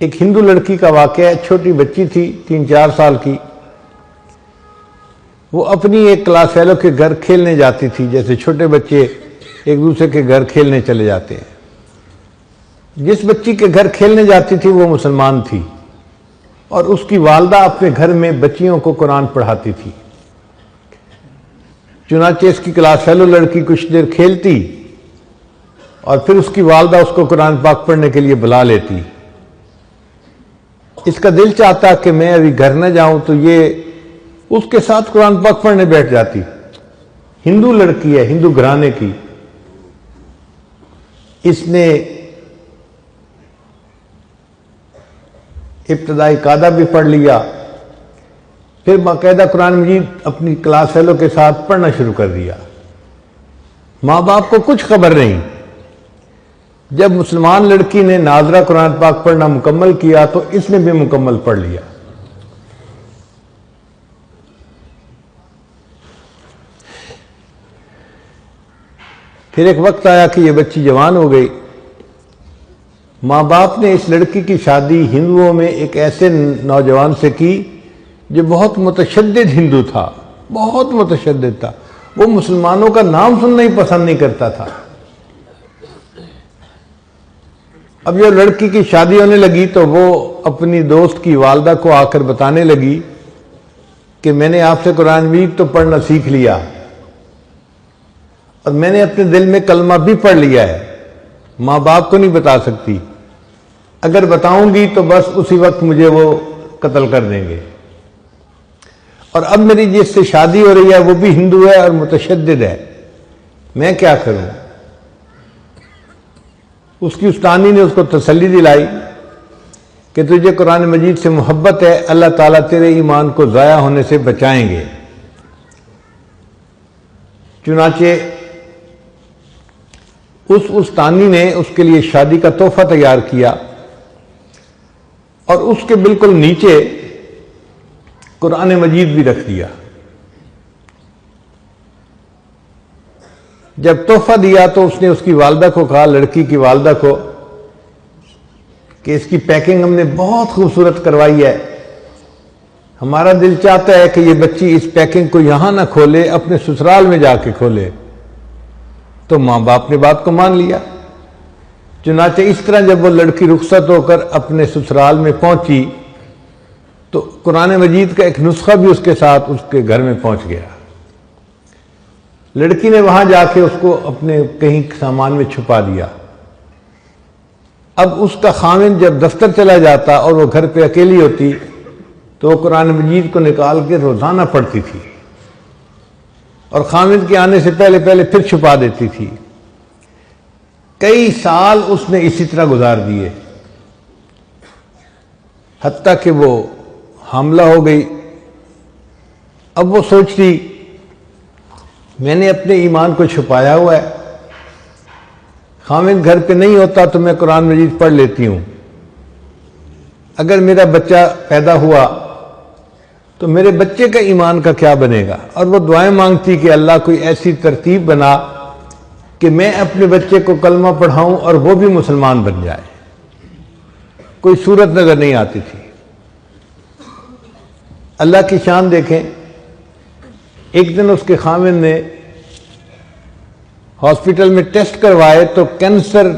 एक हिंदू लड़की का वाकया है। छोटी बच्ची थी 3-4 साल की। वो अपनी एक क्लास फेलो के घर खेलने जाती थी, जैसे छोटे बच्चे एक दूसरे के घर खेलने चले जाते हैं। जिस बच्ची के घर खेलने जाती थी वो मुसलमान थी और उसकी वालदा अपने घर में बच्चियों को कुरान पढ़ाती थी। चुनाचे इसकी क्लास फेलो लड़की कुछ देर खेलती और फिर उसकी वालदा उसको कुरान पाक पढ़ने के लिए बुला लेती। इसका दिल चाहता कि मैं अभी घर न जाऊं, तो ये उसके साथ कुरान पाक पढ़ने बैठ जाती। हिंदू लड़की है, हिंदू घराने की। इसने इब्तदाई कायदा भी पढ़ लिया, फिर बाकायदा कुरान मजीद अपनी क्लास फेलो के साथ पढ़ना शुरू कर दिया। माँ बाप को कुछ खबर नहीं। जब मुसलमान लड़की ने नाजरा कुरान पाक पढ़ना मुकम्मल किया तो इसने भी मुकम्मल पढ़ लिया। फिर एक वक्त आया कि यह बच्ची जवान हो गई। माँ बाप ने इस लड़की की शादी हिंदुओं में एक ऐसे नौजवान से की जो बहुत मुतशद्दिद हिंदू था, बहुत मुतशद्दिद था। वो मुसलमानों का नाम सुनना ही पसंद नहीं करता था। अब जब लड़की की शादी होने लगी तो वो अपनी दोस्त की वालदा को आकर बताने लगी कि मैंने आपसे कुरान मजीद तो पढ़ना सीख लिया और मैंने अपने दिल में कलमा भी पढ़ लिया है। माँ बाप को नहीं बता सकती, अगर बताऊंगी तो बस उसी वक्त मुझे वो कत्ल कर देंगे। और अब मेरी जिससे शादी हो रही है वो भी हिंदू है और मुतशद्दिद है, मैं क्या करूं? उसकी उस्तानी ने उसको तसल्ली दिलाई कि तुझे कुरान मजीद से मोहब्बत है, अल्लाह ताला तेरे ईमान को ज़ाया होने से बचाएंगे। चुनाचे उस उस्तानी ने उसके लिए शादी का तोहफा तैयार किया और उसके बिल्कुल नीचे कुरान मजीद भी रख दिया। जब तोहफा दिया तो उसने उसकी वालदा को कहा, लड़की की वालदा को, कि इसकी पैकिंग हमने बहुत खूबसूरत करवाई है, हमारा दिल चाहता है कि ये बच्ची इस पैकिंग को यहां ना खोले, अपने ससुराल में जाके खोले। तो मां बाप ने बात को मान लिया। चुनाचे इस तरह जब वो लड़की रुखसत होकर अपने ससुराल में पहुंची तो कुरान मजीद का एक नुस्खा भी उसके साथ उसके घर में पहुंच गया। लड़की ने वहां जाके उसको अपने कहीं सामान में छुपा दिया। अब उसका खामिन जब दफ्तर चला जाता और वो घर पे अकेली होती तो वो कुरान मजीद को निकाल के रोजाना पढ़ती थी और खामिन के आने से पहले पहले फिर छुपा देती थी। कई साल उसने इसी तरह गुजार दिए, हत्ता कि वो हामला हो गई। अब वो सोचती मैंने अपने ईमान को छुपाया हुआ है, खामिन घर पे नहीं होता तो मैं कुरान मजीद पढ़ लेती हूं। अगर मेरा बच्चा पैदा हुआ तो मेरे बच्चे का ईमान का क्या बनेगा? और वो दुआएं मांगती कि अल्लाह कोई ऐसी तरतीब बना कि मैं अपने बच्चे को कलमा पढ़ाऊं और वो भी मुसलमान बन जाए। कोई सूरत नजर नहीं आती थी। अल्लाह की शान देखें। एक दिन उसके खामिन ने हॉस्पिटल में टेस्ट करवाए तो कैंसर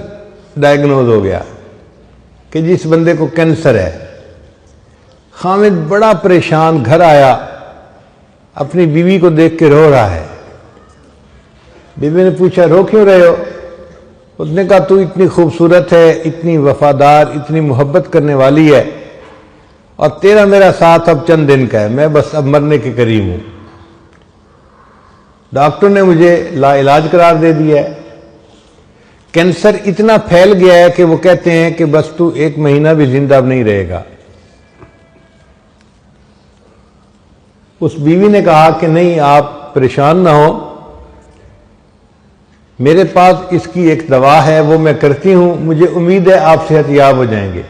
डायग्नोज हो गया कि जिस बंदे को कैंसर है। खामिन बड़ा परेशान घर आया, अपनी बीवी को देख के रो रहा है। बीवी ने पूछा रो क्यों रहे हो? उसने कहा तू इतनी खूबसूरत है, इतनी वफादार, इतनी मोहब्बत करने वाली है और तेरा मेरा साथ अब चंद दिन का है, मैं बस अब मरने के करीब हूं। डॉक्टर ने मुझे लाइलाज करार दे दिया है। कैंसर इतना फैल गया है कि वो कहते हैं कि बस तू 1 महीना भी जिंदा नहीं रहेगा। उस बीवी ने कहा कि नहीं, आप परेशान ना हो, मेरे पास इसकी एक दवा है, वो मैं करती हूं, मुझे उम्मीद है आप सेहतयाब हो जाएंगे।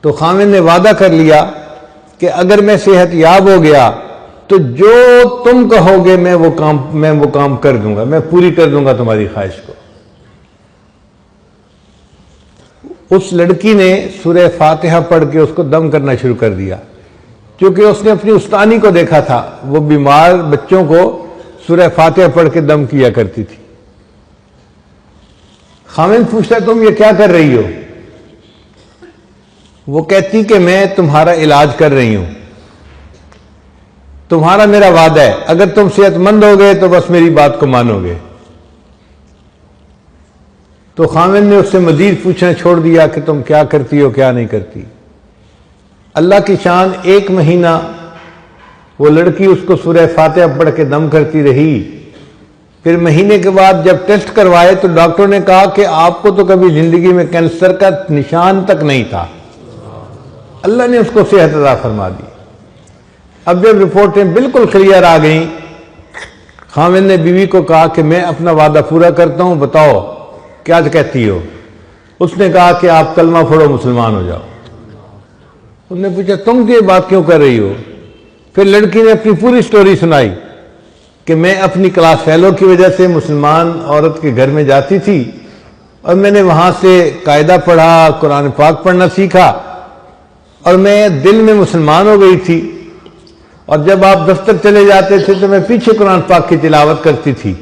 तो खामिन ने वादा कर लिया कि अगर मैं सेहतयाब हो गया तो जो तुम कहोगे मैं वो काम कर दूंगा, मैं पूरी कर दूंगा तुम्हारी ख्वाहिश को। उस लड़की ने सूरह फातिहा पढ़ के उसको दम करना शुरू कर दिया, क्योंकि उसने अपनी उस्तानी को देखा था, वो बीमार बच्चों को सूरह फातिहा पढ़ के दम किया करती थी। खामिन पूछता तुम ये क्या कर रही हो? वो कहती कि मैं तुम्हारा इलाज कर रही हूं, तुम्हारा मेरा वादा है, अगर तुम सेहतमंद हो गए तो बस मेरी बात को मानोगे। तो खामिन ने उससे मजीद पूछना छोड़ दिया कि तुम क्या करती हो क्या नहीं करती। अल्लाह की शान, 1 महीना वो लड़की उसको सूरह फातिहा पढ़ के दम करती रही। फिर महीने के बाद जब टेस्ट करवाए तो डॉक्टर ने कहा कि आपको तो कभी जिंदगी में कैंसर का निशान तक नहीं था। अल्लाह ने उसको सेहत अता फरमा दी। अब जब रिपोर्टें बिल्कुल क्लियर आ गई, खामिन ने बीवी को कहा कि मैं अपना वादा पूरा करता हूं, बताओ क्या कहती हो? उसने कहा कि आप कलमा पढ़ो, मुसलमान हो जाओ। उसने पूछा तुम ये बात क्यों कर रही हो? फिर लड़की ने अपनी पूरी स्टोरी सुनाई कि मैं अपनी क्लास फेलो की वजह से मुसलमान औरत के घर में जाती थी और मैंने वहां से कायदा पढ़ा, कुरान पाक पढ़ना सीखा और मैं दिल में मुसलमान हो गई थी। और जब आप दफ्तर चले जाते थे तो मैं पीछे कुरान पाक की तिलावत करती थी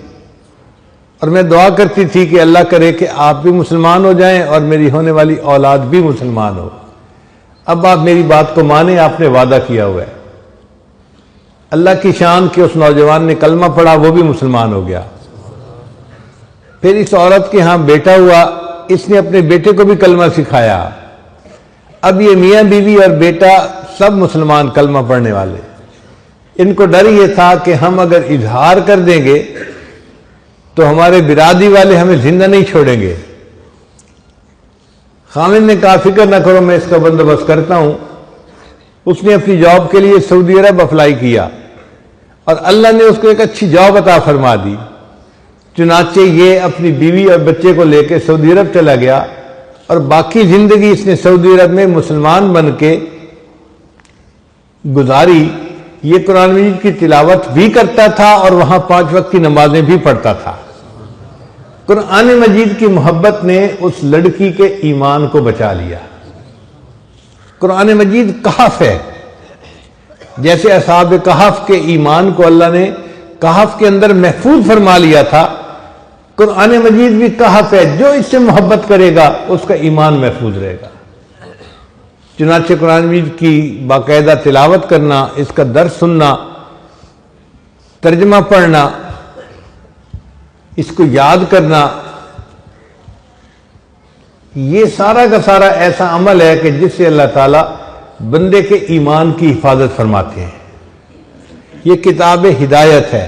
और मैं दुआ करती थी कि अल्लाह करे कि आप भी मुसलमान हो जाएं और मेरी होने वाली औलाद भी मुसलमान हो। अब आप मेरी बात को माने, आपने वादा किया हुआ है। अल्लाह की शान कि उस नौजवान ने कलमा पढ़ा, वो भी मुसलमान हो गया। फिर इस औरत के यहां बेटा हुआ, इसने अपने बेटे को भी कलमा सिखाया। अब ये मियां बीवी और बेटा सब मुसलमान, कलमा पढ़ने वाले। इनको डर ये था कि हम अगर इजहार कर देंगे तो हमारे बिरादरी वाले हमें जिंदा नहीं छोड़ेंगे। खामिन ने कहा फिक्र ना करो, मैं इसका बंदोबस्त करता हूं। उसने अपनी जॉब के लिए सऊदी अरब अप्लाई किया और अल्लाह ने उसको एक अच्छी जॉब अता फरमा दी। चुनाचे ये अपनी बीवी और बच्चे को लेकर सऊदी अरब चला गया और बाकी जिंदगी इसने सऊदी अरब में मुसलमान बन के गुजारी। ये कुरान मजीद की तिलावत भी करता था और वहां 5 वक्त की नमाजें भी पढ़ता था। कुरान मजीद की मोहब्बत ने उस लड़की के ईमान को बचा लिया। कुरान मजीद कहफ है, जैसे असहाब कहफ के ईमान को अल्लाह ने कहफ के अंदर महफूज फरमा लिया था, कुरान मजीद भी कहफ है। जो इससे मोहब्बत करेगा उसका ईमान महफूज रहेगा। चुनाचे कुरान मजीद की बाकायदा तिलावत करना, इसका दर्स सुनना, तर्जमा पढ़ना, इसको याद करना, ये सारा का सारा ऐसा अमल है कि जिससे अल्लाह ताला बंदे के ईमान की हिफाजत फरमाते हैं। ये किताब हिदायत है,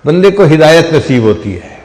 बंदे को हिदायत नसीब होती है।